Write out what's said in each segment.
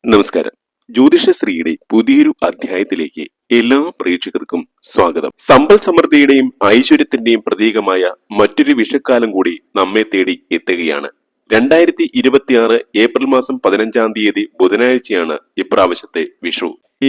നമസ്കാരം. ജ്യോതിഷശ്രീയുടെ പുതിയൊരു അധ്യായത്തിലേക്ക് എല്ലാ പ്രേക്ഷകർക്കും സ്വാഗതം. സമ്പൽ സമൃദ്ധിയുടെയും ഐശ്വര്യത്തിന്റെയും പ്രതീകമായ മറ്റൊരു വിഷുക്കാലം കൂടി നമ്മെ തേടി എത്തുകയാണ്. 2026 ഏപ്രിൽ മാസം 15 തീയതി ബുധനാഴ്ചയാണ് ഇപ്രാവശ്യത്തെ വിഷു.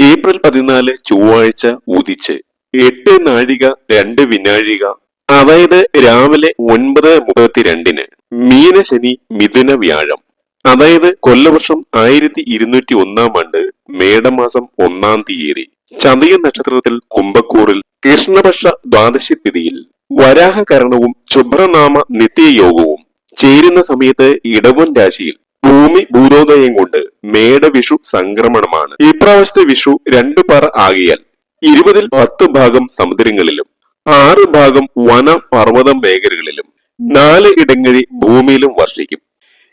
ഏപ്രിൽ 14 ചൊവ്വാഴ്ച ഉദിച്ച് 8 നാഴിക 2 വിനാഴിക, അതായത് രാവിലെ 9:32 മീനശനി മിഥുന വ്യാഴം, അതായത് കൊല്ലവർഷം 1201 ആണ്ട് മേടമാസം 1 തീയതി ചതയ നക്ഷത്രത്തിൽ കുംഭക്കൂറിൽ കൃഷ്ണപക്ഷ ദ്വാദശി തിഥിയിൽ വരാഹകരണവും ശുഭ്രനാമ നിത്യയോഗവും ചേരുന്ന സമയത്ത് ഇടവൻ രാശിയിൽ ഭൂമി ഭൂതോദയം കൊണ്ട് മേടവിഷു സംക്രമണമാണ്. ഇപ്രാവശ്യത്തെ വിഷു 2 പറ ആകിയാൽ 20ൽ 10 ഭാഗം സമുദ്രങ്ങളിലും 6 ഭാഗം വന പർവ്വത മേഖലകളിലും 4 ഇടങ്ങഴി ഭൂമിയിലും വർഷിക്കും.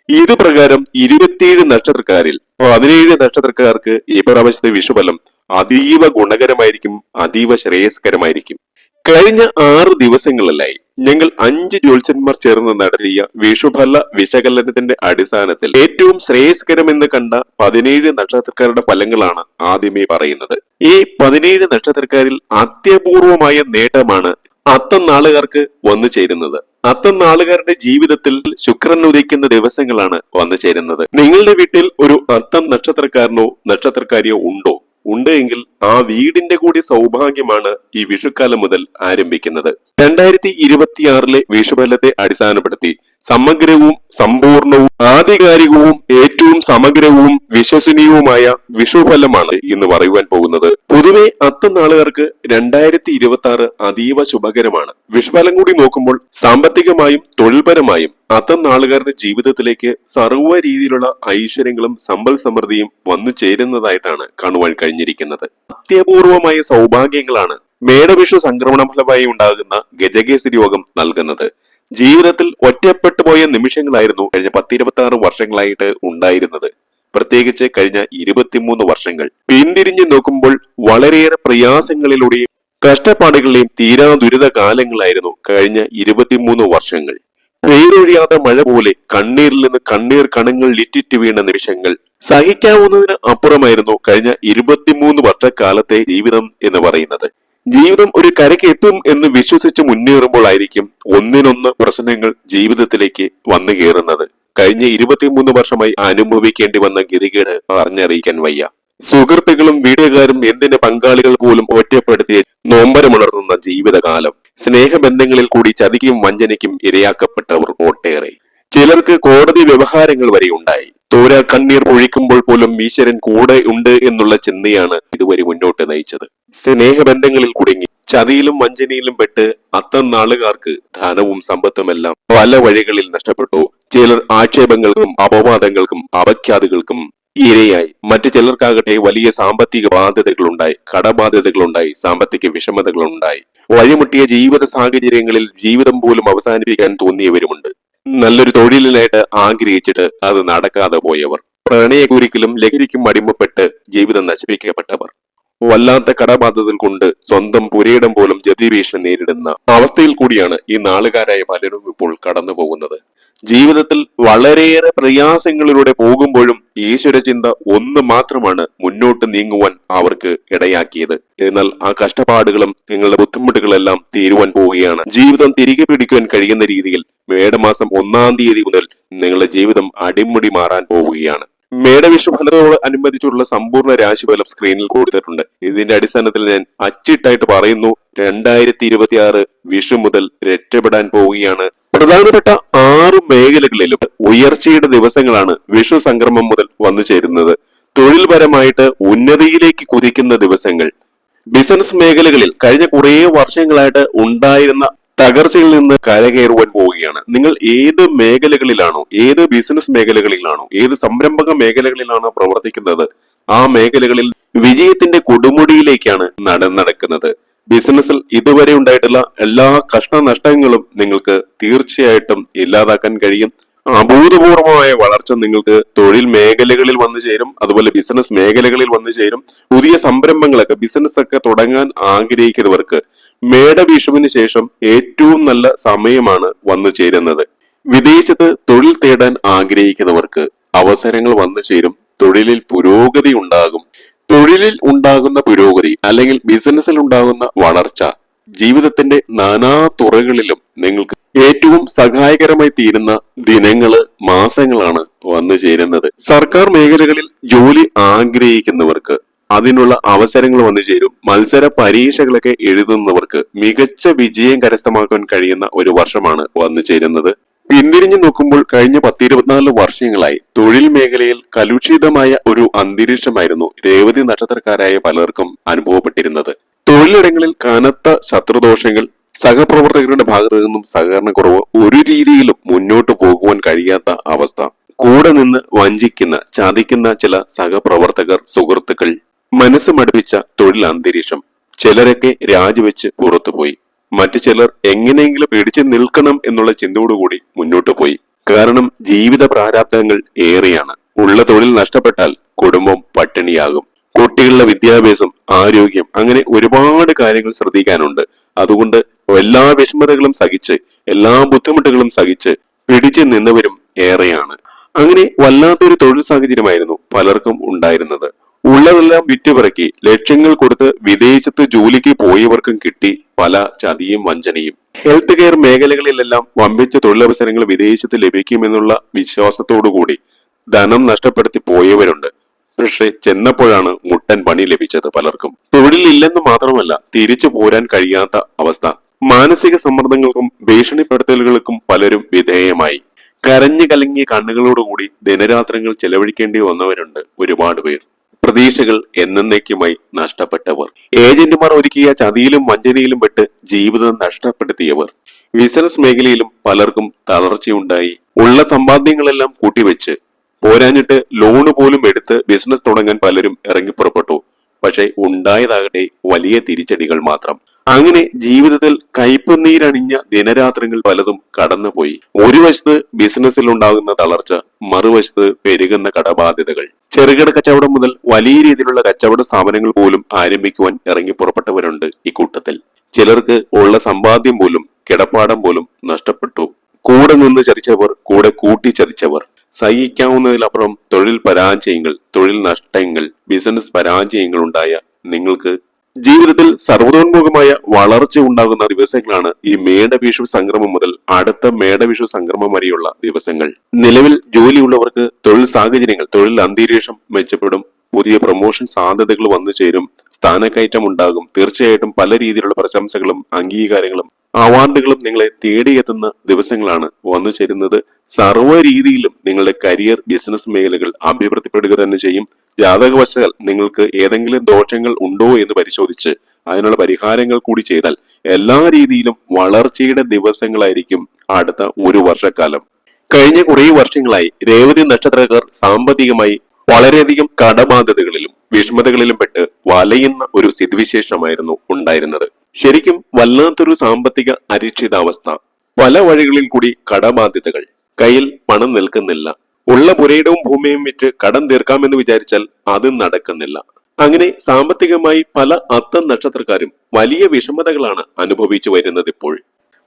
ഇത് പ്രകാരം 27 നക്ഷത്രക്കാരിൽ 17 നക്ഷത്രക്കാർക്ക് ഈ പ്രാവശ്യത്തെ വിഷുഫലം അതീവ ഗുണകരമായിരിക്കും, അതീവ ശ്രേയസ്കരമായിരിക്കും. കഴിഞ്ഞ 6 ദിവസങ്ങളിലായി ഞങ്ങൾ 5 ജ്യോത്സ്യന്മാർ ചേർന്ന് നടത്തിയ വിഷുഫല വിശകലനത്തിന്റെ അടിസ്ഥാനത്തിൽ ഏറ്റവും ശ്രേയസ്കരമെന്ന് കണ്ട 17 നക്ഷത്രക്കാരുടെ ഫലങ്ങളാണ് ആദ്യമേ പറയുന്നത്. ഈ 17 നക്ഷത്രക്കാരിൽ അത്യപൂർവമായ നേട്ടമാണ് അത്തം നാളുകാർക്ക് വന്നു ചേരുന്നത്. അത്തം നാളുകാരുടെ ജീവിതത്തിൽ ശുക്രൻ ഉദിക്കുന്ന ദിവസങ്ങളാണ് വന്നു ചേരുന്നത്. നിങ്ങളുടെ വീട്ടിൽ ഒരു അത്തം നക്ഷത്രക്കാരനോ നക്ഷത്രക്കാരിയോ ഉണ്ടോ? ഉണ്ട് എങ്കിൽ ആ വീടിന്റെ കൂടി സൗഭാഗ്യമാണ് ഈ വിഷുക്കാലം മുതൽ ആരംഭിക്കുന്നത്. 2026 വിഷുഫലത്തെ അടിസ്ഥാനപ്പെടുത്തി സമഗ്രവും സമ്പൂർണവും ആധികാരികവും ഏറ്റവും സമഗ്രവും വിശ്വസനീയവുമായ വിഷുഫലമാണ് ഇന്ന് പറയുവാൻ പോകുന്നത്. പൊതുവെ അത്തം നാളുകാർക്ക് 2026 അതീവ ശുഭകരമാണ്. വിഷുഫലം കൂടി നോക്കുമ്പോൾ സാമ്പത്തികമായും തൊഴിൽപരമായും അത്തം നാളുകാരുടെ ജീവിതത്തിലേക്ക് സർവ്വ രീതിയിലുള്ള ഐശ്വര്യങ്ങളും സമ്പൽ സമൃദ്ധിയും വന്നു ചേരുന്നതായിട്ടാണ് കാണുവാൻ കഴിഞ്ഞിരിക്കുന്നത്. അത്യപൂർവമായ സൗഭാഗ്യങ്ങളാണ് മേടവിഷു സംക്രമണ ഫലമായി ഉണ്ടാകുന്ന ഗജകേസരി യോഗം നൽകുന്നത്. ജീവിതത്തിൽ ഒറ്റപ്പെട്ടു പോയ നിമിഷങ്ങളായിരുന്നു കഴിഞ്ഞ 10-26 വർഷങ്ങളായിട്ട് ഉണ്ടായിരുന്നത്. പ്രത്യേകിച്ച് കഴിഞ്ഞ 23 വർഷങ്ങൾ പിന്തിരിഞ്ഞു നോക്കുമ്പോൾ വളരെയേറെ പ്രയാസങ്ങളിലൂടെയും കഷ്ടപ്പാടുകളുടെയും തീരാ ദുരിത കാലങ്ങളായിരുന്നു കഴിഞ്ഞ 23 വർഷങ്ങൾ. പെയ്തൊഴിയാത്ത മഴ പോലെ കണ്ണീരിൽ നിന്ന് കണ്ണീർ കണങ്ങൾ ലിറ്റിറ്റ് വീണ നിമിഷങ്ങൾ സഹിക്കാവുന്നതിന് അപ്പുറമായിരുന്നു കഴിഞ്ഞ 23 വർഷക്കാലത്തെ ജീവിതം എന്ന് പറയുന്നത്. ജീവിതം ഒരു കരയ്ക്ക് എത്തും എന്ന് വിശ്വസിച്ച് മുന്നേറുമ്പോൾ ആയിരിക്കും ഒന്നിനൊന്ന് പ്രശ്നങ്ങൾ ജീവിതത്തിലേക്ക് വന്നു കയറുന്നത്. കഴിഞ്ഞ 23 വർഷമായി അനുഭവിക്കേണ്ടി വന്ന ഗതികേട് പറഞ്ഞറിയിക്കാൻ വയ്യ. സുഹൃത്തുക്കളും വീട്ടുകാരും എന്തിന് പങ്കാളികൾ പോലും ഒറ്റപ്പെടുത്തിയ നോമ്പരമുണർത്തുന്ന ജീവിതകാലം. സ്നേഹബന്ധങ്ങളിൽ കൂടി ചതിക്കും വഞ്ചനയ്ക്കും ഇരയാക്കപ്പെട്ടവർ ഒട്ടേറെ. ചിലർക്ക് കോടതി വ്യവഹാരങ്ങൾ വരെ ഉണ്ടായി. തോരാ കണ്ണീർ ഒഴിക്കുമ്പോൾ പോലും ഈശ്വരൻ കൂടെ ഉണ്ട് എന്നുള്ള ചിന്തയാണ് ഇതുവരെ മുന്നോട്ട് നയിച്ചത്. സ്നേഹബന്ധങ്ങളിൽ കുടുങ്ങി ചതിയിലും വഞ്ചനയിലും പെട്ട് അത്തം നാളുകാർക്ക് ധനവും സമ്പത്തുമെല്ലാം പല വഴികളിൽ നഷ്ടപ്പെട്ടു. ചിലർ ആക്ഷേപങ്ങൾക്കും അപവാദങ്ങൾക്കും അപഖ്യാതികൾക്കും ഇരയായി. മറ്റു ചിലർക്കാകട്ടെ വലിയ സാമ്പത്തിക ബാധ്യതകളുണ്ടായി, കടബാധ്യതകളുണ്ടായി, സാമ്പത്തിക വിഷമതകളുണ്ടായി. വഴിമുട്ടിയ ജീവിത സാഹചര്യങ്ങളിൽ ജീവിതം പോലും അവസാനിപ്പിക്കാൻ തോന്നിയവരുമുണ്ട്. നല്ലൊരു തൊഴിലിനായിട്ട് ആഗ്രഹിച്ചിട്ട് അത് നടക്കാതെ പോയവർ, പ്രണയകുരുക്കിലും ലഹരിക്കും അടിമപ്പെട്ട് ജീവിതം നശിപ്പിക്കപ്പെട്ടവർ, വല്ലാത്ത കടബാധ്യതകൾ കൊണ്ട് സ്വന്തം പുരയിടം പോലും ജതിഭീഷണി നേരിടുന്ന അവസ്ഥയിൽ കൂടിയാണ് ഈ നാളുകാരായ പലരും ഇപ്പോൾ കടന്നു പോകുന്നത്. ജീവിതത്തിൽ വളരെയേറെ പ്രയാസങ്ങളിലൂടെ പോകുമ്പോഴും ഈശ്വരചിന്ത ഒന്ന് മാത്രമാണ് മുന്നോട്ട് നീങ്ങുവാൻ അവർക്ക് ഇടയാക്കിയത്. എന്നാൽ ആ കഷ്ടപ്പാടുകളും നിങ്ങളുടെ ബുദ്ധിമുട്ടുകളെല്ലാം തീരുവാൻ പോവുകയാണ്. ജീവിതം തിരികെ പിടിക്കുവാൻ കഴിയുന്ന രീതിയിൽ മേടമാസം 1 തീയതി മുതൽ നിങ്ങളുടെ ജീവിതം അടിമുടി മാറാൻ പോവുകയാണ്. മേടവിഷു ഫലത്തോട് അനുബന്ധിച്ചുള്ള സമ്പൂർണ്ണ രാശിഫലം സ്ക്രീനിൽ കൊടുത്തിട്ടുണ്ട്. ഇതിന്റെ അടിസ്ഥാനത്തിൽ ഞാൻ അച്ചിട്ടായിട്ട് പറയുന്നു, 2026 വിഷു മുതൽ രക്ഷപ്പെടാൻ പോവുകയാണ്. പ്രധാനപ്പെട്ട 6 മേഖലകളിലും ഉയർച്ചയുടെ ദിവസങ്ങളാണ് വിഷു സംക്രമം മുതൽ വന്നു ചേരുന്നത്. തൊഴിൽപരമായിട്ട് ഉന്നതിയിലേക്ക് കുതിക്കുന്ന ദിവസങ്ങൾ. ബിസിനസ് മേഖലകളിൽ കഴിഞ്ഞ കുറേ വർഷങ്ങളായിട്ട് ഉണ്ടായിരുന്ന തകർച്ചയിൽ നിന്ന് കരകയറുവാൻ പോവുകയാണ്. നിങ്ങൾ ഏത് മേഖലകളിലാണോ, ഏത് ബിസിനസ് മേഖലകളിലാണോ, ഏത് സംരംഭക മേഖലകളിലാണോ പ്രവർത്തിക്കുന്നത്, ആ മേഖലകളിൽ വിജയത്തിന്റെ കൊടുമുടിയിലേക്കാണ് നടക്കുന്നത്. ബിസിനസ്സിൽ ഇതുവരെ ഉണ്ടായിട്ടുള്ള എല്ലാ കഷ്ടനഷ്ടങ്ങളും നിങ്ങൾക്ക് തീർച്ചയായിട്ടും ഇല്ലാതാക്കാൻ കഴിയും. അഭൂതപൂർവമായ വളർച്ച നിങ്ങൾക്ക് തൊഴിൽ മേഖലകളിൽ വന്നു ചേരും. അതുപോലെ ബിസിനസ് മേഖലകളിൽ വന്നു ചേരും. പുതിയ സംരംഭങ്ങളൊക്കെ, ബിസിനസ് ഒക്കെ തുടങ്ങാൻ ആഗ്രഹിക്കുന്നവർക്ക് മേടവിഷുവിന് ശേഷം ഏറ്റവും നല്ല സമയമാണ് വന്നു ചേരുന്നത്. വിദേശത്ത് തൊഴിൽ തേടാൻ ആഗ്രഹിക്കുന്നവർക്ക് അവസരങ്ങൾ വന്നു ചേരും. തൊഴിലിൽ പുരോഗതി ഉണ്ടാകും. തൊഴിലിൽ ഉണ്ടാകുന്ന പുരോഗതി അല്ലെങ്കിൽ ബിസിനസ്സിൽ ഉണ്ടാകുന്ന വളർച്ച ജീവിതത്തിന്റെ നാനാ തുറകളിലും നിങ്ങൾക്ക് ഏറ്റവും സഹായകരമായി തീരുന്ന ദിനങ്ങള്, മാസങ്ങളാണ് വന്നു ചേരുന്നത്. സർക്കാർ മേഖലകളിൽ ജോലി ആഗ്രഹിക്കുന്നവർക്ക് അതിനുള്ള അവസരങ്ങൾ വന്നു ചേരും. മത്സര പരീക്ഷകളൊക്കെ എഴുതുന്നവർക്ക് മികച്ച വിജയം കരസ്ഥമാക്കാൻ കഴിയുന്ന ഒരു വർഷമാണ് വന്നു ചേരുന്നത്. പിന്തിരിഞ്ഞു നോക്കുമ്പോൾ കഴിഞ്ഞ 10-24 വർഷങ്ങളായി തൊഴിൽ മേഖലയിൽ കലുഷിതമായ ഒരു അന്തരീക്ഷമായിരുന്നു രേവതി നക്ഷത്രക്കാരായ പലർക്കും അനുഭവപ്പെട്ടിരുന്നത്. തൊഴിലിടങ്ങളിൽ കനത്ത ശത്രുദോഷങ്ങൾ, സഹപ്രവർത്തകരുടെ ഭാഗത്തു നിന്നും സഹകരണക്കുറവ്, ഒരു രീതിയിലും മുന്നോട്ട് പോകുവാൻ കഴിയാത്ത അവസ്ഥ, കൂടെ നിന്ന് വഞ്ചിക്കുന്ന, ചതിക്കുന്ന ചില സഹപ്രവർത്തകർ, സുഹൃത്തുക്കൾ, മനസ്സ് മടുപ്പിച്ച തൊഴിൽ അന്തരീക്ഷം, ചിലരൊക്കെ രാജിവെച്ച് പുറത്തുപോയി. മറ്റു ചിലർ എങ്ങനെയെങ്കിലും പിടിച്ചു നിൽക്കണം എന്നുള്ള ചിന്തയോടുകൂടി മുന്നോട്ട് പോയി. കാരണം ജീവിത പ്രാരാബ്ദങ്ങൾ ഏറെയാണ്. ഉള്ള തൊഴിൽ നഷ്ടപ്പെട്ടാൽ കുടുംബം പട്ടിണിയാകും. കുട്ടികളുടെ വിദ്യാഭ്യാസം, ആരോഗ്യം, അങ്ങനെ ഒരുപാട് കാര്യങ്ങൾ ശ്രദ്ധിക്കാനുണ്ട്. അതുകൊണ്ട് എല്ലാ വിഷമതകളും സഹിച്ച്, എല്ലാ ബുദ്ധിമുട്ടുകളും സഹിച്ച് പിടിച്ചു നിന്നവരും ഏറെയാണ്. അങ്ങനെ വല്ലാത്തൊരു തൊഴിൽ സാഹചര്യമായിരുന്നു പലർക്കും ഉണ്ടായിരുന്നത്. ഉള്ളതെല്ലാം വിറ്റുപിറക്കി ലക്ഷങ്ങൾ കൊടുത്ത് വിദേശത്ത് ജോലിക്ക് പോയവർക്കും കിട്ടി പല ചതിയും വഞ്ചനയും. ഹെൽത്ത് കെയർ മേഖലകളിലെല്ലാം വമ്പിച്ച തൊഴിലവസരങ്ങൾ വിദേശത്ത് ലഭിക്കുമെന്നുള്ള വിശ്വാസത്തോടുകൂടി ധനം നഷ്ടപ്പെടുത്തി പോയവരുണ്ട്. പക്ഷെ ചെന്നപ്പോഴാണ് മുട്ടൻ പണി ലഭിച്ചത് പലർക്കും. തൊഴിലില്ലെന്ന് മാത്രമല്ല, തിരിച്ചു പോരാൻ കഴിയാത്ത അവസ്ഥ. മാനസിക സമ്മർദ്ദങ്ങൾക്കും ഭീഷണിപ്പെടുത്തലുകൾക്കും പലരും വിധേയമായി. കരഞ്ഞു കലങ്ങിയ കണ്ണുകളോടുകൂടി ദിനരാത്രങ്ങൾ ചെലവഴിക്കേണ്ടി വന്നവരുണ്ട് ഒരുപാട് പേർ. പ്രതീക്ഷകൾ എന്നേക്കുമായി നഷ്ടപ്പെട്ടവർ, ഏജന്റുമാർ ഒരുക്കിയ ചതിയിലും വഞ്ചനയിലും പെട്ട് ജീവിതം നഷ്ടപ്പെടുത്തിയവർ. ബിസിനസ് മേഖലയിലും പലർക്കും തളർച്ചയുണ്ടായി. ഉള്ള സമ്പാദ്യങ്ങളെല്ലാം കൂട്ടിവെച്ച് പോരാഞ്ഞിട്ട് ലോണ് പോലും എടുത്ത് ബിസിനസ് തുടങ്ങാൻ പലരും ഇറങ്ങി പുറപ്പെട്ടു. പക്ഷെ ഉണ്ടായതാകട്ടെ വലിയ തിരിച്ചടികൾ മാത്രം. അങ്ങനെ ജീവിതത്തിൽ കയ്പുനീരണിഞ്ഞ ദിനരാത്രങ്ങൾ പലതും കടന്നുപോയി. ഒരു വശത്ത് ബിസിനസ്സിൽ ഉണ്ടാകുന്ന തളർച്ച, മറുവശത്ത് പെരുകുന്ന കടബാധ്യതകൾ. ചെറുകിട കച്ചവടം മുതൽ വലിയ രീതിയിലുള്ള കച്ചവട സ്ഥാപനങ്ങൾ പോലും ആരംഭിക്കുവാൻ ഇറങ്ങി പുറപ്പെട്ടവരുണ്ട് ഈ കൂട്ടത്തിൽ. ചിലർക്ക് ഉള്ള സമ്പാദ്യം പോലും, കിടപ്പാടം പോലും നഷ്ടപ്പെട്ടു. കൂടെ നിന്ന് ചതിച്ചവർ, കൂടെ കൂട്ടി ചതിച്ചവർ. സഹിക്കാവുന്നതിലപ്പുറം തൊഴിൽ പരാജയങ്ങൾ, തൊഴിൽ നഷ്ടങ്ങൾ, ബിസിനസ് പരാജയങ്ങൾ ഉണ്ടായ നിങ്ങൾക്ക് ജീവിതത്തിൽ സർവ്വതോന്മുഖമായ വളർച്ച ഉണ്ടാകുന്ന ദിവസങ്ങളാണ് ഈ മേടവിഷു സംക്രമം മുതൽ അടുത്ത മേടവിഷു സംക്രമം വരെയുള്ള ദിവസങ്ങൾ. നിലവിൽ ജോലിയുള്ളവർക്ക് തൊഴിൽ സാഹചര്യങ്ങൾ, തൊഴിൽ അന്തരീക്ഷം മെച്ചപ്പെടും. പുതിയ പ്രൊമോഷൻ സാധ്യതകൾ വന്നു ചേരും. സ്ഥാനക്കയറ്റം ഉണ്ടാകും. തീർച്ചയായിട്ടും പല രീതിയിലുള്ള പ്രശംസകളും അംഗീകാരങ്ങളും അവാർഡുകളും നിങ്ങളെ തേടിയെത്തുന്ന ദിവസങ്ങളാണ് വന്നു ചേരുന്നത്. സർവ്വ രീതിയിലും നിങ്ങളുടെ കരിയർ, ബിസിനസ് മേഖലകൾ അഭിവൃദ്ധിപ്പെടുക തന്നെ ചെയ്യും. ജാതകവശാൽ നിങ്ങൾക്ക് ഏതെങ്കിലും ദോഷങ്ങൾ ഉണ്ടോ എന്ന് പരിശോധിച്ച് അതിനുള്ള പരിഹാരങ്ങൾ കൂടി ചെയ്താൽ എല്ലാ രീതിയിലും വളർച്ചയുടെ ദിവസങ്ങളായിരിക്കും അടുത്ത ഒരു വർഷക്കാലം. കഴിഞ്ഞ കുറേ വർഷങ്ങളായി രേവതി നക്ഷത്രക്കാർ സാമ്പത്തികമായി വളരെയധികം കടബാധ്യതകളിലും വിഷമതകളിലും പെട്ട് വലയുന്ന ഒരു സ്ഥിതിവിശേഷമായിരുന്നു ഉണ്ടായിരുന്നത്. ശരിക്കും വല്ലാത്തൊരു സാമ്പത്തിക അരിക്ഷിതാവസ്ഥ. പല വഴികളിൽ കൂടി കടബാധ്യതകൾ. കയ്യിൽ പണം നിൽക്കുന്നില്ല. ഉള്ള പുരയിടവും ഭൂമിയും വിറ്റ് കടം തീർക്കാമെന്ന് വിചാരിച്ചാൽ അത് നടക്കുന്നില്ല. അങ്ങനെ സാമ്പത്തികമായി പല അത്തം നക്ഷത്രക്കാരും വലിയ വിഷമതകളാണ് അനുഭവിച്ചു വരുന്നത്. ഇപ്പോൾ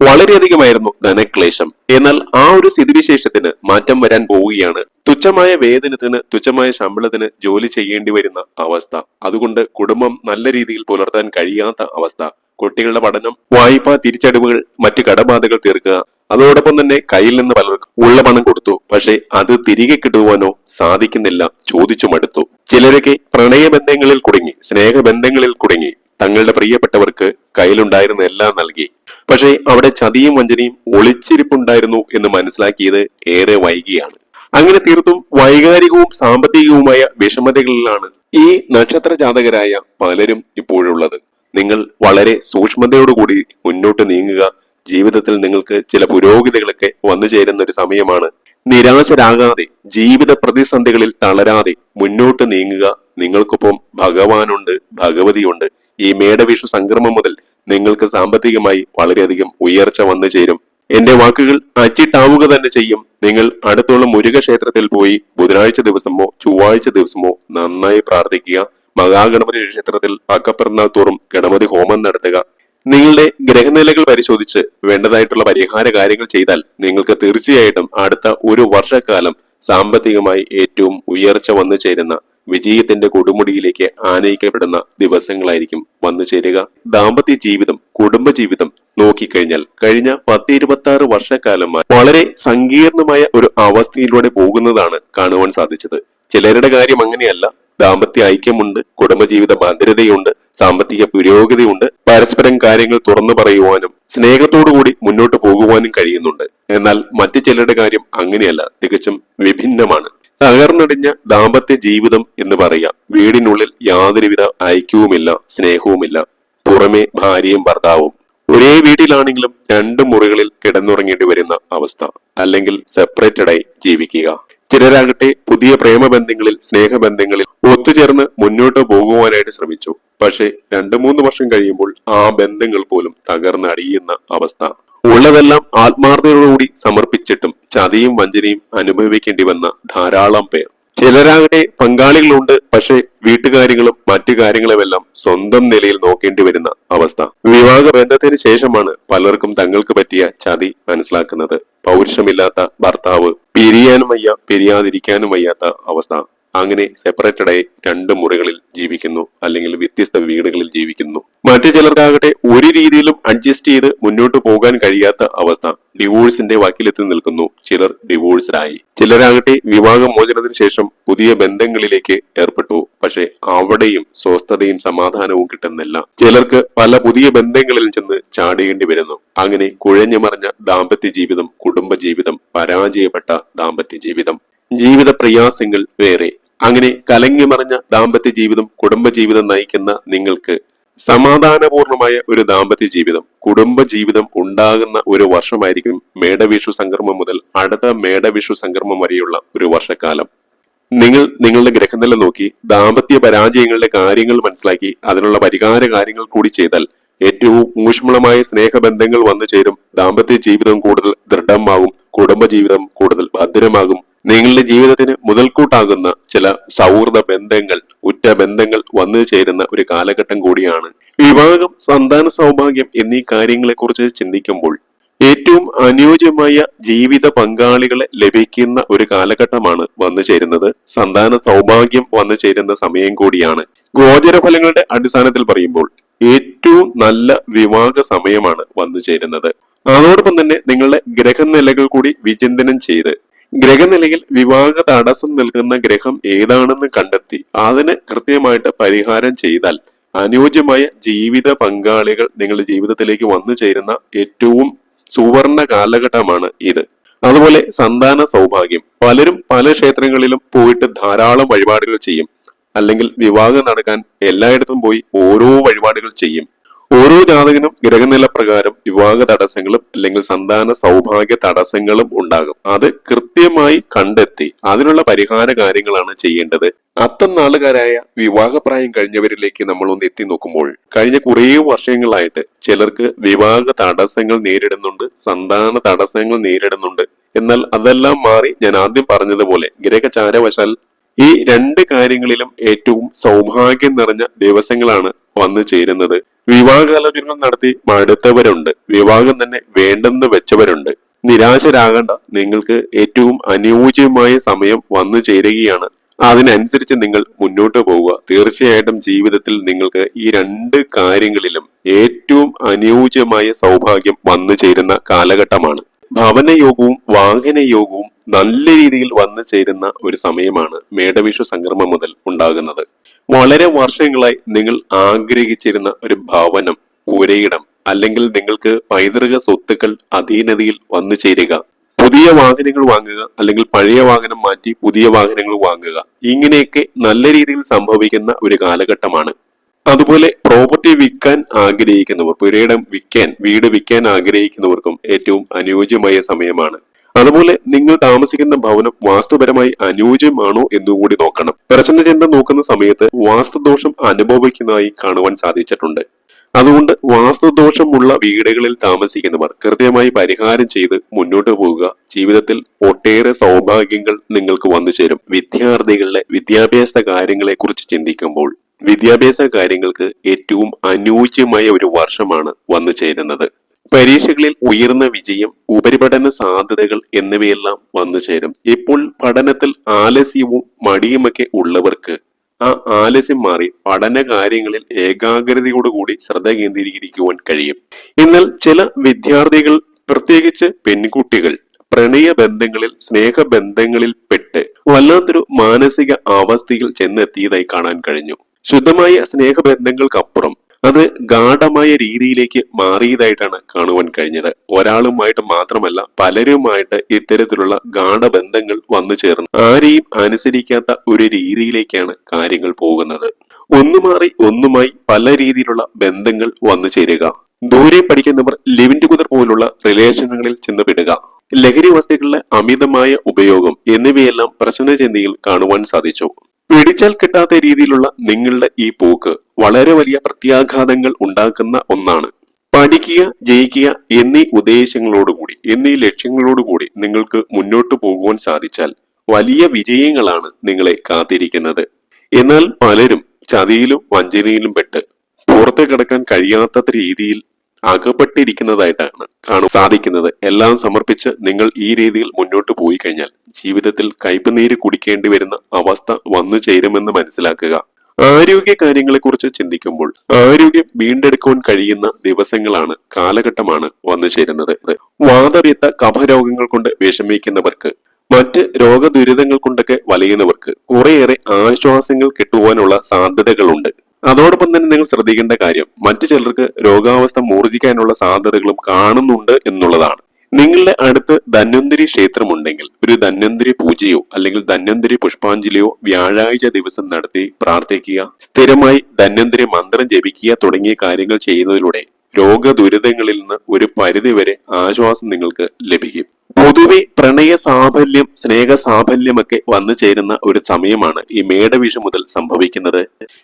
വളരെയധികമായിരുന്നു ധനക്ലേശം. എന്നാൽ ആ ഒരു സ്ഥിതിവിശേഷത്തിന് മാറ്റം വരാൻ പോവുകയാണ്. തുച്ഛമായ വേതനത്തിന്, തുച്ഛമായ ശമ്പളത്തിന് ജോലി ചെയ്യേണ്ടി വരുന്ന അവസ്ഥ. അതുകൊണ്ട് കുടുംബം നല്ല രീതിയിൽ പുലർത്താൻ കഴിയാത്ത അവസ്ഥ. കുട്ടികളുടെ പഠനം, വായ്പ തിരിച്ചടവുകൾ, മറ്റു കടബാധകൾ തീർക്കുക. അതോടൊപ്പം തന്നെ കയ്യിൽ നിന്ന് പലർക്കും ഉള്ള പണം കൊടുത്തു, പക്ഷെ അത് തിരികെ കിട്ടുവാനോ സാധിക്കുന്നില്ല. ചോദിച്ചു മടുത്തു. ചിലരൊക്കെ പ്രണയബന്ധങ്ങളിൽ കുടുങ്ങി, സ്നേഹബന്ധങ്ങളിൽ കുടുങ്ങി. തങ്ങളുടെ പ്രിയപ്പെട്ടവർക്ക് കയ്യിലുണ്ടായിരുന്ന എല്ലാം നൽകി. പക്ഷെ അവിടെ ചതിയും വഞ്ചനയും ഒളിച്ചിരിപ്പുണ്ടായിരുന്നു എന്ന് മനസ്സിലാക്കിയത് ഏറെ വൈകിയാണ്. അങ്ങനെ തീർത്തും വൈകാരികവും സാമ്പത്തികവുമായ വിഷമതകളിലാണ് ഈ നക്ഷത്ര ജാതകരായ പലരും ഇപ്പോഴുള്ളത്. നിങ്ങൾ വളരെ സൂക്ഷ്മതയോടുകൂടി മുന്നോട്ട് നീങ്ങുക. ജീവിതത്തിൽ നിങ്ങൾക്ക് ചില പുരോഗതികളൊക്കെ വന്നു ചേരുന്ന ഒരു സമയമാണ്. നിരാശരാകാതെ, ജീവിത പ്രതിസന്ധികളിൽ തളരാതെ മുന്നോട്ട് നീങ്ങുക. നിങ്ങൾക്കൊപ്പം ഭഗവാനുണ്ട്, ഭഗവതിയുണ്ട്. ഈ മേടവിഷു സംക്രമം മുതൽ നിങ്ങൾക്ക് സാമ്പത്തികമായി വളരെയധികം ഉയർച്ച വന്നു ചേരും. എന്റെ വാക്കുകൾ അച്ചിട്ടാവുക തന്നെ ചെയ്യും. നിങ്ങൾ അടുത്തുള്ള മുരുക ക്ഷേത്രത്തിൽ പോയി ബുധനാഴ്ച ദിവസമോ ചൊവ്വാഴ്ച ദിവസമോ നന്നായി പ്രാർത്ഥിക്കുക. മഹാഗണപതി ക്ഷേത്രത്തിൽ പക്കപ്പിറന്നാൾ തോറും ഗണപതി ഹോമം നടത്തുക. നിങ്ങളുടെ ഗ്രഹനിലകൾ പരിശോധിച്ച് വേണ്ടതായിട്ടുള്ള പരിഹാര കാര്യങ്ങൾ ചെയ്താൽ നിങ്ങൾക്ക് തീർച്ചയായിട്ടും അടുത്ത ഒരു വർഷക്കാലം സാമ്പത്തികമായി ഏറ്റവും ഉയർച്ച വന്നു ചേരുന്ന, വിജയത്തിന്റെ കൊടുമുടിയിലേക്ക് ആനയിക്കപ്പെടുന്ന ദിവസങ്ങളായിരിക്കും വന്നു ചേരുക. ദാമ്പത്യ ജീവിതം, കുടുംബജീവിതം നോക്കിക്കഴിഞ്ഞാൽ കഴിഞ്ഞ 10-26 വർഷക്കാലമായി വളരെ സങ്കീർണമായ ഒരു അവസ്ഥയിലൂടെ പോകുന്നതാണ് കാണുവാൻ സാധിച്ചത്. ചിലരുടെ കാര്യം അങ്ങനെയല്ല. ദാമ്പത്യ ഐക്യമുണ്ട്, കുടുംബജീവിത ഭദ്രതയുണ്ട്, സാമ്പത്തിക പുരോഗതിയുണ്ട്, പരസ്പരം കാര്യങ്ങൾ തുറന്നു പറയുവാനും സ്നേഹത്തോടുകൂടി മുന്നോട്ട് പോകുവാനും കഴിയുന്നുണ്ട്. എന്നാൽ മറ്റു ചിലരുടെ കാര്യം അങ്ങനെയല്ല, തികച്ചും വിഭിന്നമാണ്. തകർന്നടിഞ്ഞ ദാമ്പത്യ ജീവിതം എന്ന് പറയാം. വീടിനുള്ളിൽ യാതൊരുവിധ ഐക്യവുമില്ല, സ്നേഹവുമില്ല. പുറമെ ഭാര്യയും ഭർത്താവും ഒരേ വീട്ടിലാണെങ്കിലും 2 മുറികളിൽ കിടന്നുറങ്ങേണ്ടി വരുന്ന അവസ്ഥ, അല്ലെങ്കിൽ സെപ്പറേറ്റഡായി ജീവിക്കുക. ചിലരാകട്ടെ പുതിയ പ്രേമബന്ധങ്ങളിൽ, സ്നേഹബന്ധങ്ങളിൽ ഒത്തുചേർന്ന് മുന്നോട്ട് പോകുവാനായിട്ട് ശ്രമിച്ചു. പക്ഷെ 2-3 വർഷം കഴിയുമ്പോൾ ആ ബന്ധങ്ങൾ പോലും തകർന്നടിയുന്ന അവസ്ഥ. ഉള്ളതെല്ലാം ആത്മാർത്ഥതയോടുകൂടി സമർപ്പിച്ചിട്ടും ചതിയും വഞ്ചനയും അനുഭവിക്കേണ്ടി വന്ന ധാരാളം പേർ. ചിലരാകട്ടെ പങ്കാളികളുണ്ട്, പക്ഷെ വീട്ടുകാര്യങ്ങളും മറ്റു കാര്യങ്ങളുമെല്ലാം സ്വന്തം നിലയിൽ നോക്കേണ്ടി വരുന്ന അവസ്ഥ. വിവാഹ ബന്ധത്തിന് ശേഷമാണ് പലർക്കും തങ്ങൾക്ക് പറ്റിയ ചതി മനസ്സിലാക്കുന്നത്. പൗരുഷമില്ലാത്ത ഭർത്താവ്, പിരിയാനും വയ്യ, പിരിയാതിരിക്കാനും വയ്യാത്ത അവസ്ഥ. അങ്ങനെ സെപ്പറേറ്റഡായി 2 മുറികളിൽ ജീവിക്കുന്നു, അല്ലെങ്കിൽ വ്യത്യസ്ത വീടുകളിൽ ജീവിക്കുന്നു. മറ്റു ചിലർക്കാകട്ടെ ഒരു രീതിയിലും അഡ്ജസ്റ്റ് ചെയ്ത് മുന്നോട്ട് പോകാൻ കഴിയാത്ത അവസ്ഥ. ഡിവോഴ്സിന്റെ വക്കിലെത്തി നിൽക്കുന്നു. ചിലർ ഡിവോഴ്സ്ഡായി. ചിലരാകട്ടെ വിവാഹമോചനത്തിന് ശേഷം പുതിയ ബന്ധങ്ങളിലേക്ക് ഏർപ്പെട്ടു. പക്ഷെ അവിടെയും സ്വസ്ഥതയും സമാധാനവും കിട്ടുന്നില്ല. ചിലർക്ക് പല പുതിയ ബന്ധങ്ങളിൽ ചെന്ന് ചാടേണ്ടി വരുന്നു. അങ്ങനെ കുഴഞ്ഞു മറിഞ്ഞ ദാമ്പത്യ ജീവിതം, കുടുംബജീവിതം, പരാജയപ്പെട്ട ദാമ്പത്യ ജീവിതം, ജീവിത പ്രയാസങ്ങൾ വേറെ. അങ്ങനെ കലങ്ങി മറിഞ്ഞ ദാമ്പത്യ ജീവിതം, കുടുംബജീവിതം നയിക്കുന്ന നിങ്ങൾക്ക് സമാധാനപൂർണമായ ഒരു ദാമ്പത്യ ജീവിതം, കുടുംബജീവിതം ഉണ്ടാകുന്ന ഒരു വർഷമായിരിക്കും മേടവിഷു സംക്രമം മുതൽ അടുത്ത മേടവിഷു സംക്രമം വരെയുള്ള ഒരു വർഷക്കാലം. നിങ്ങൾ നിങ്ങളുടെ ഗ്രഹനില നോക്കി ദാമ്പത്യ പരാജയങ്ങളുടെ കാര്യങ്ങൾ മനസ്സിലാക്കി അതിനുള്ള പരിഹാര കാര്യങ്ങൾ കൂടി ചെയ്താൽ ഏറ്റവും ഊഷ്മളമായ സ്നേഹബന്ധങ്ങൾ വന്നു ചേരും. ദാമ്പത്യ ജീവിതം കൂടുതൽ ദൃഢമാകും, കുടുംബജീവിതം കൂടുതൽ ഭദ്രമാകും. നിങ്ങളുടെ ജീവിതത്തിന് മുതൽക്കൂട്ടാകുന്ന ചില സൗഹൃദ ബന്ധങ്ങൾ, ഉറ്റ ബന്ധങ്ങൾ വന്നു ചേരുന്ന ഒരു കാലഘട്ടം കൂടിയാണ്. വിവാഹം, സന്താന സൗഭാഗ്യം എന്നീ കാര്യങ്ങളെ കുറിച്ച് ചിന്തിക്കുമ്പോൾ ഏറ്റവും അനുയോജ്യമായ ജീവിത പങ്കാളികളെ ലഭിക്കുന്ന ഒരു കാലഘട്ടമാണ് വന്നു ചേരുന്നത്. സന്താന സൗഭാഗ്യം വന്നു ചേരുന്ന സമയം കൂടിയാണ്. ഗോചര ഫലങ്ങളുടെ അടിസ്ഥാനത്തിൽ പറയുമ്പോൾ ഏറ്റവും നല്ല വിവാഹ സമയമാണ് വന്നു ചേരുന്നത്. അതോടൊപ്പം തന്നെ നിങ്ങളുടെ ഗ്രഹനിലകൾ കൂടി വിചിന്തനം ചെയ്ത് ഗ്രഹനിലയിൽ വിവാഹ തടസ്സം നിൽക്കുന്ന ഗ്രഹം ഏതാണെന്ന് കണ്ടെത്തി അതിന് കൃത്യമായിട്ട് പരിഹാരം ചെയ്താൽ അനുയോജ്യമായ ജീവിത പങ്കാളികൾ നിങ്ങളുടെ ജീവിതത്തിലേക്ക് വന്നു ചേരുന്ന ഏറ്റവും സുവർണ കാലഘട്ടമാണ് ഇത്. അതുപോലെ സന്താന സൗഭാഗ്യം, പലരും പല ക്ഷേത്രങ്ങളിലും പോയിട്ട് ധാരാളം വഴിപാടുകൾ ചെയ്യും, അല്ലെങ്കിൽ വിവാഹം നടക്കാൻ എല്ലായിടത്തും പോയി ഓരോ വഴിപാടുകൾ ചെയ്യും. ഓരോ ജാതകനും ഗ്രഹനില പ്രകാരം വിവാഹ തടസ്സങ്ങളും അല്ലെങ്കിൽ സന്താന സൗഭാഗ്യ തടസ്സങ്ങളും ഉണ്ടാകും. അത് കൃത്യമായി കണ്ടെത്തി അതിനുള്ള പരിഹാര കാര്യങ്ങളാണ് ചെയ്യേണ്ടത്. അത്തരം നാളുകാരായ വിവാഹപ്രായം കഴിഞ്ഞവരിലേക്ക് നമ്മൾ ഒന്ന് എത്തി നോക്കുമ്പോൾ കഴിഞ്ഞ കുറേ വർഷങ്ങളായിട്ട് ചിലർക്ക് വിവാഹ തടസ്സങ്ങൾ നേരിടുന്നുണ്ട്, സന്താന തടസ്സങ്ങൾ നേരിടുന്നുണ്ട്. എന്നാൽ അതെല്ലാം മാറി ഞാൻ ആദ്യം പറഞ്ഞതുപോലെ ഗ്രഹചാരവശാൽ ഈ 2 കാര്യങ്ങളിലും ഏറ്റവും സൗഭാഗ്യം നിറഞ്ഞ ദിവസങ്ങളാണ് വന്നു ചേരുന്നത്. വിവാഹാലോചനകൾ നടത്തി മടുത്തവരുണ്ട്, വിവാഹം തന്നെ വേണ്ടെന്ന് വെച്ചവരുണ്ട്. നിരാശരാകേണ്ട, നിങ്ങൾക്ക് ഏറ്റവും അനുയോജ്യമായ സമയം വന്നു ചേരുകയാണ്. അതിനനുസരിച്ച് നിങ്ങൾ മുന്നോട്ട് പോവുക. തീർച്ചയായിട്ടും ജീവിതത്തിൽ നിങ്ങൾക്ക് ഈ 2 കാര്യങ്ങളിലും ഏറ്റവും അനുയോജ്യമായ സൗഭാഗ്യം വന്നു ചേരുന്ന കാലഘട്ടമാണ്. ഭവനയോഗവും വാഹനയോഗവും നല്ല രീതിയിൽ വന്നു ചേരുന്ന ഒരു സമയമാണ് മേടവിഷു സംക്രമം മുതൽ ഉണ്ടാകുന്നത്. വളരെ വർഷങ്ങളായി നിങ്ങൾ ആഗ്രഹിച്ചിരുന്ന ഒരു ഭവനം, പുരയിടം, അല്ലെങ്കിൽ നിങ്ങൾക്ക് പൈതൃക സ്വത്തുക്കൾ അധീനതയിൽ വന്നു ചേരുക, പുതിയ വാഹനങ്ങൾ വാങ്ങുക, അല്ലെങ്കിൽ പഴയ വാഹനം മാറ്റി പുതിയ വാഹനങ്ങൾ വാങ്ങുക, ഇങ്ങനെയൊക്കെ നല്ല രീതിയിൽ സംഭവിക്കുന്ന ഒരു കാലഘട്ടമാണ്. അതുപോലെ പ്രോപ്പർട്ടി വിൽക്കാൻ ആഗ്രഹിക്കുന്നവർ, പുരയിടം വിൽക്കാൻ, വീട് വിൽക്കാൻ ആഗ്രഹിക്കുന്നവർക്കും ഏറ്റവും അനുയോജ്യമായ സമയമാണ്. അതുപോലെ നിങ്ങൾ താമസിക്കുന്ന ഭവനം വാസ്തുപരമായി അനുയോജ്യമാണോ എന്നുകൂടി നോക്കണം. പ്രശ്നചിന്ത നോക്കുന്ന സമയത്ത് വാസ്തുദോഷം അനുഭവിക്കുന്നതായി കാണുവാൻ സാധിച്ചിട്ടുണ്ട്. അതുകൊണ്ട് വാസ്തുദോഷമുള്ള വീടുകളിൽ താമസിക്കുന്നവർ കൃത്യമായി പരിഹാരം ചെയ്ത് മുന്നോട്ട് പോവുക. ജീവിതത്തിൽ ഒട്ടേറെ സൗഭാഗ്യങ്ങൾ നിങ്ങൾക്ക് വന്നു ചേരും. വിദ്യാർത്ഥികളുടെ വിദ്യാഭ്യാസ കാര്യങ്ങളെ കുറിച്ച് ചിന്തിക്കുമ്പോൾ വിദ്യാഭ്യാസ കാര്യങ്ങൾക്ക് ഏറ്റവും അനുയോജ്യമായ ഒരു വർഷമാണ് വന്നു ചേരുന്നത്. പരീക്ഷകളിൽ ഉയർന്ന വിജയം, ഉപരിപഠന സാധ്യതകൾ എന്നിവയെല്ലാം വന്നു ചേരും. ഇപ്പോൾ പഠനത്തിൽ ആലസ്യവും മടിയുമൊക്കെ ഉള്ളവർക്ക് ആ ആലസ്യം മാറി പഠന കാര്യങ്ങളിൽ ഏകാഗ്രതയോടുകൂടി ശ്രദ്ധ കേന്ദ്രീകരിക്കുവാൻ കഴിയും. എന്നാൽ ചില വിദ്യാർത്ഥികൾ, പ്രത്യേകിച്ച് പെൺകുട്ടികൾ, പ്രണയബന്ധങ്ങളിൽ, സ്നേഹബന്ധങ്ങളിൽ പെട്ട് വല്ലാത്തൊരു മാനസിക അവസ്ഥയിൽ ചെന്നെത്തിയതായി കാണാൻ കഴിഞ്ഞു. ശുദ്ധമായ സ്നേഹബന്ധങ്ങൾക്കപ്പുറം അത് ഗാഢമായ രീതിയിലേക്ക് മാറിയതായിട്ടാണ് കാണുവാൻ കഴിഞ്ഞത്. ഒരാളുമായിട്ട് മാത്രമല്ല, പലരുമായിട്ട് ഇത്തരത്തിലുള്ള ഗാഢബന്ധങ്ങൾ വന്നു ചേർന്ന് ആരെയും അനുസരിക്കാത്ത ഒരു രീതിയിലേക്കാണ് കാര്യങ്ങൾ പോകുന്നത്. ഒന്നുമാറി ഒന്നുമായി പല രീതിയിലുള്ള ബന്ധങ്ങൾ വന്നു ചേരുക, ദൂരെ പഠിക്കുന്നവർ ലിവിൻ ടുഗദർ പോലുള്ള റിലേഷനുകളിൽ ചെന്ന് പെടുക, ലഹരി വസ്തുക്കളുടെ അമിതമായ ഉപയോഗം എന്നിവയെല്ലാം പ്രശ്നചിന്തയിൽ കാണുവാൻ സാധിച്ചു. പിടിച്ചാൽ കിട്ടാത്ത രീതിയിലുള്ള നിങ്ങളുടെ ഈ പോക്ക് വളരെ വലിയ പ്രത്യാഘാതങ്ങൾ ഉണ്ടാക്കുന്ന ഒന്നാണ്. പഠിക്കുക, ജയിക്കുക എന്നീ ഉദ്ദേശങ്ങളോടുകൂടി, എന്നീ ലക്ഷ്യങ്ങളോടുകൂടി നിങ്ങൾക്ക് മുന്നോട്ട് പോകുവാൻ സാധിച്ചാൽ വലിയ വിജയങ്ങളാണ് നിങ്ങളെ കാത്തിരിക്കുന്നത്. എന്നാൽ പലരും ചതിയിലും വഞ്ചനയിലും പെട്ട് പുറത്തു കിടക്കാൻ കഴിയാത്ത രീതിയിൽ അകപ്പെട്ടിരിക്കുന്നതായിട്ടാണ് കാണാൻ സാധിക്കുന്നത്. എല്ലാം സമർപ്പിച്ച് നിങ്ങൾ ഈ രീതിയിൽ മുന്നോട്ട് പോയി കഴിഞ്ഞാൽ ജീവിതത്തിൽ കയ്പുനീര് കുടിക്കേണ്ടി വരുന്ന അവസ്ഥ വന്നു ചേരുമെന്ന് മനസ്സിലാക്കുക. ആരോഗ്യ കാര്യങ്ങളെ കുറിച്ച് ചിന്തിക്കുമ്പോൾ ആരോഗ്യം വീണ്ടെടുക്കുവാൻ കഴിയുന്ന ദിവസങ്ങളാണ്, കാലഘട്ടമാണ് വന്നു ചേരുന്നത്. വാതപിത്ത കഫരോഗങ്ങൾ കൊണ്ട് വിഷമിക്കുന്നവർക്ക്, മറ്റ് രോഗദുരിതങ്ങൾ കൊണ്ടൊക്കെ വലയുന്നവർക്ക് കുറേയേറെ ആശ്വാസങ്ങൾ കിട്ടുവാനുള്ള സാധ്യതകളുണ്ട്. അതോടൊപ്പം തന്നെ നിങ്ങൾ ശ്രദ്ധിക്കേണ്ട കാര്യം, മറ്റു ചിലർക്ക് രോഗാവസ്ഥ മൂർജിക്കാനുള്ള സാധ്യതകളും കാണുന്നുണ്ട് എന്നുള്ളതാണ്. നിങ്ങളുടെ അടുത്ത് ധന്വന്തരി ക്ഷേത്രമുണ്ടെങ്കിൽ ഒരു ധന്വന്തരി പൂജയോ അല്ലെങ്കിൽ ധന്വന്തരി പുഷ്പാഞ്ജലിയോ വ്യാഴാഴ്ച ദിവസം നടത്തി പ്രാർത്ഥിക്കുക. സ്ഥിരമായി ധന്വന്തരി മന്ത്രം ജപിക്കുക തുടങ്ങിയ കാര്യങ്ങൾ ചെയ്യുന്നതിലൂടെ രോഗദുരിതങ്ങളിൽ നിന്ന് ഒരു പരിധിവരെ ആശ്വാസം നിങ്ങൾക്ക് ലഭിക്കും. പൊതുവെ പ്രണയ സാഫല്യം, സ്നേഹ സാഫല്യമൊക്കെ വന്നു ചേരുന്ന ഒരു സമയമാണ് ഈ മേടവിഷു മുതൽ സംഭവിക്കുന്നത്.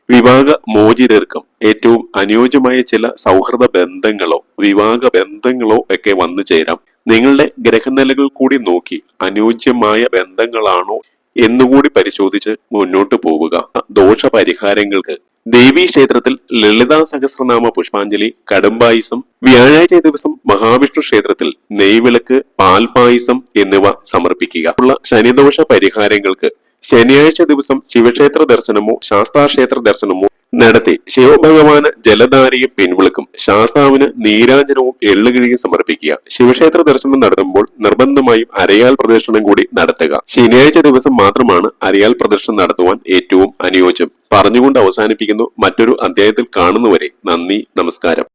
വിവാഹ മോചിതർക്കും ഏറ്റവും അനുയോജ്യമായ ചില സൗഹൃദ ബന്ധങ്ങളോ വിവാഹ ബന്ധങ്ങളോ ഒക്കെ വന്നു ചേരാം. നിങ്ങളുടെ ഗ്രഹനിലകൾ കൂടി നോക്കി അനുയോജ്യമായ ബന്ധങ്ങളാണോ എന്നുകൂടി പരിശോധിച്ച് മുന്നോട്ട് പോവുക. ദോഷപരിഹാരങ്ങൾക്ക് ദേവീ ക്ഷേത്രത്തിൽ ലളിതാ സഹസ്രനാമ പുഷ്പാഞ്ജലി, കടുംബായിസം, വ്യാഴാഴ്ച ദിവസം മഹാവിഷ്ണു ക്ഷേത്രത്തിൽ നെയ്വിളക്ക്, പാൽപായസം എന്നിവ സമർപ്പിക്കുക. ഉള്ള ശനിദോഷ പരിഹാരങ്ങൾക്ക് ശനിയാഴ്ച ദിവസം ശിവക്ഷേത്ര ദർശനമോ ശാസ്താക്ഷേത്ര ദർശനമോ നടത്തി ശിവഭഗവാന് ജലധാരയും പിൻവിളക്കും, ശാസ്താവിന് നീരാഞ്ജനവും എള്ളുകിഴിയും സമർപ്പിക്കുക. ശിവക്ഷേത്ര ദർശനം നടത്തുമ്പോൾ നിർബന്ധമായും അരയാൽ പ്രദക്ഷിണം കൂടി നടത്തുക. ശനിയാഴ്ച ദിവസം മാത്രമാണ് അരയാൽ പ്രദക്ഷിണം നടത്തുവാൻ ഏറ്റവും അനുയോജ്യം. പറഞ്ഞുകൊണ്ട് അവസാനിപ്പിക്കുന്നു. മറ്റൊരു അധ്യായത്തിൽ കാണുന്നവരെ നന്ദി, നമസ്കാരം.